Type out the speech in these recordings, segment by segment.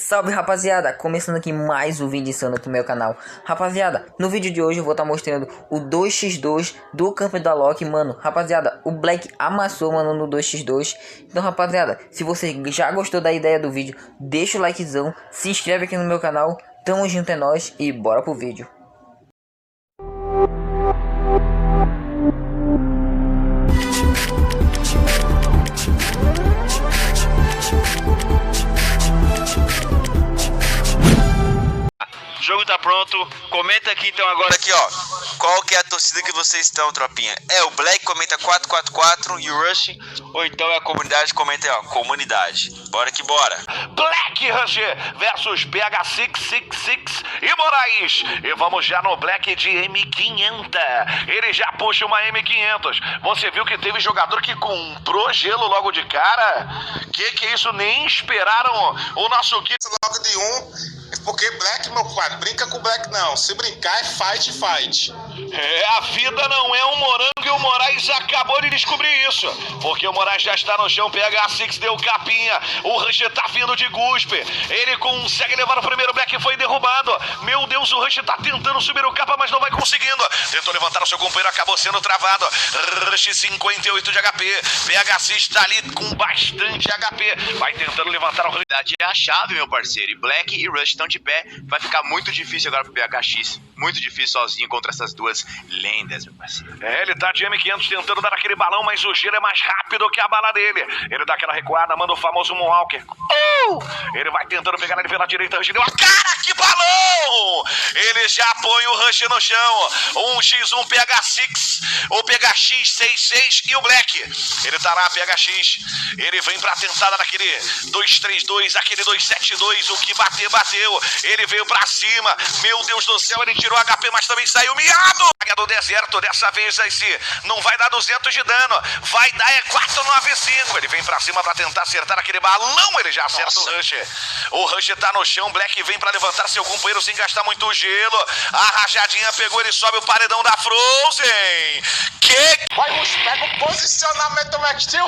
Salve rapaziada, começando aqui mais um vídeo insano aqui no meu canal. Rapaziada, no vídeo de hoje eu vou estar mostrando o 2x2 do campo da Loki, mano. Rapaziada, o Black amassou, mano, no 2x2. Então rapaziada, se você já gostou da ideia do vídeo, deixa o likezão, se inscreve aqui no meu canal. Tamo junto, é nóis e bora pro vídeo. O jogo tá pronto, comenta aqui então agora aqui, ó. Qual que é a torcida que vocês estão, tropinha? É o Black, comenta 444 e o Rush, ou então é a comunidade, comenta aí, ó, comunidade. Bora que bora. Black Rush versus PH666 e Moraes. E vamos já no Black de M500. Ele já puxa uma M500. Você viu que teve jogador que comprou gelo logo de cara? Que é isso? Nem esperaram o nosso kit logo de um. Porque Black, meu pai, brinca com Black não. Se brincar é fight, fight. A vida não é um morango e o Moraes acabou de descobrir isso. Porque o Moraes já está no chão, PH6 deu capinha. O Rush tá vindo de cuspe. Ele consegue levar o primeiro, Black foi derrubado. Meu Deus, o Rush tá tentando subir o capa, mas não vai conseguindo. Tentou levantar o seu companheiro, acabou sendo travado. Rush 58 de HP. PH6 tá ali com bastante HP. Vai tentando levantar o Rush. É a chave, meu parceiro. E Black e Rush estão de pé. Vai ficar muito difícil agora pro PHX. Muito difícil sozinho contra essas duas lendas, meu parceiro. Ele tá de M500 tentando dar aquele balão, mas o gelo é mais rápido que a bala dele. Ele dá aquela recuada, manda o famoso Moonwalker. Ele vai tentando pegar ele pela direita. Rush deu a cara, que balão! Ele já põe o Rush no chão. 1x1 PH6, o PHX66 e o Black. Ele tá lá, PHX. Ele vem pra tentar dar aquele 232, aquele 272. O que bater, bateu. Ele veio pra cima. Meu Deus do céu, ele tirou HP, mas também saiu miado. Do deserto, dessa vez esse não vai dar 200 de dano. Vai dar 495. Ele vem pra cima pra tentar acertar aquele balão. Ele já acerta. Nossa. O Rush. O Rush tá no chão. Black vem pra levantar seu companheiro sem gastar muito gelo. A rajadinha pegou, ele sobe o paredão da Frozen. Vai, Rush, pega o posicionamento, Max Steel.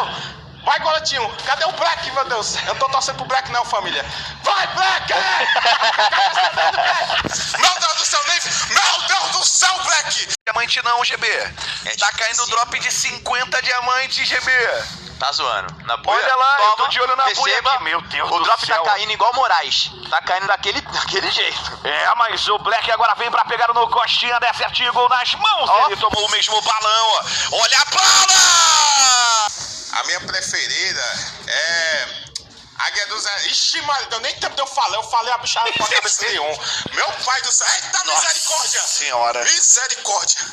Vai, Goletinho. Cadê o Black, meu Deus? Eu tô torcendo pro Black não, família. Vai, Black! Meu Deus do céu, nem... Meu Deus do céu, Black! Diamante não, GB. Tá caindo drop de 50 diamantes, GB. Tá zoando. Na boa. Olha lá, toma, eu tô de olho na buia aqui. Meu Deus o do drop céu. tá caindo igual Moraes. Tá caindo daquele jeito. Mas o Black agora vem pra pegar no costinha dessa Artigo nas mãos. Ele tomou o mesmo balão. Olha a bala! A minha preferida é... Águia dos... Ixi, mano, deu nem tempo de eu falei a bichada com a cabeça de um. Meu pai do céu, eita, misericórdia! Senhora. Misericórdia!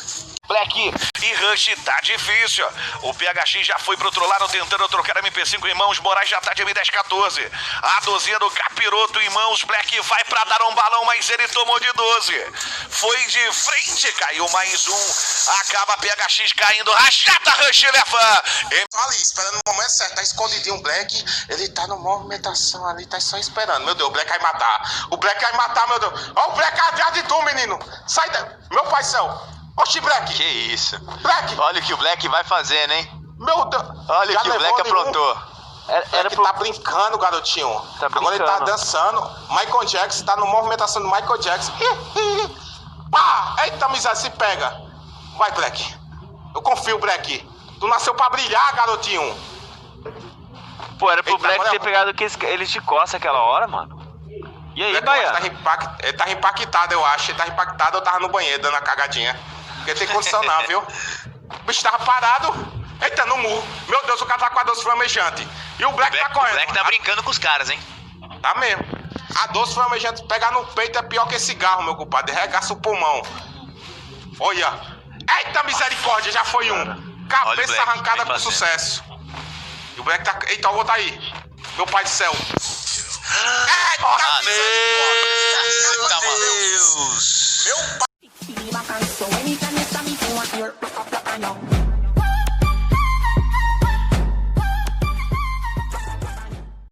Black e Rush tá difícil. O PHX já foi pro outro lado tentando trocar MP5 em mãos. Moraes já tá de M1014. A dozinha do capiroto em mãos. Black vai pra dar um balão, mas ele tomou de 12. Foi de frente, caiu mais um. Acaba PHX caindo. Rachata, Rush leva. Tô ali, esperando o momento certo. Tá escondidinho o Black. Ele tá na movimentação ali, tá só esperando. Meu Deus, o Black vai matar. O Black vai matar, meu Deus. Ó, o Black atrás de tu, menino. Sai daí. Meu pai céu. Oxi, Black! Que isso? Black! Olha o que o Black vai fazendo, hein? Meu Deus! Olha o que o Black aprontou. Ele tá brincando, garotinho. Tá brincando. Agora ele tá dançando. Michael Jackson, tá na movimentação do Michael Jackson. Pá! Eita, miséria, se pega. Vai, Black. Eu confio, Black. Tu nasceu pra brilhar, garotinho. Pô, era pro Eita, Black agora... ter pegado eles de costa aquela hora, mano. E aí, Baiano? Ele tava impactado, eu acho. Ele tava impactado, eu tava no banheiro dando a cagadinha. Porque tem condição não, viu? O bicho tava parado. Eita, no murro. Meu Deus, o cara tá com a doce flamejante. E o Black tá correndo. O Black tá brincando com os caras, hein? Tá mesmo. A doce flamejante pegar no peito é pior que cigarro, meu compadre. Regaça o pulmão. Olha. Eita, misericórdia, já foi um. Cabeça Black, arrancada com sucesso. E o Black tá... Eita, o outro aí. Meu pai do céu. Eita, Meu Deus! Deus! Meu pai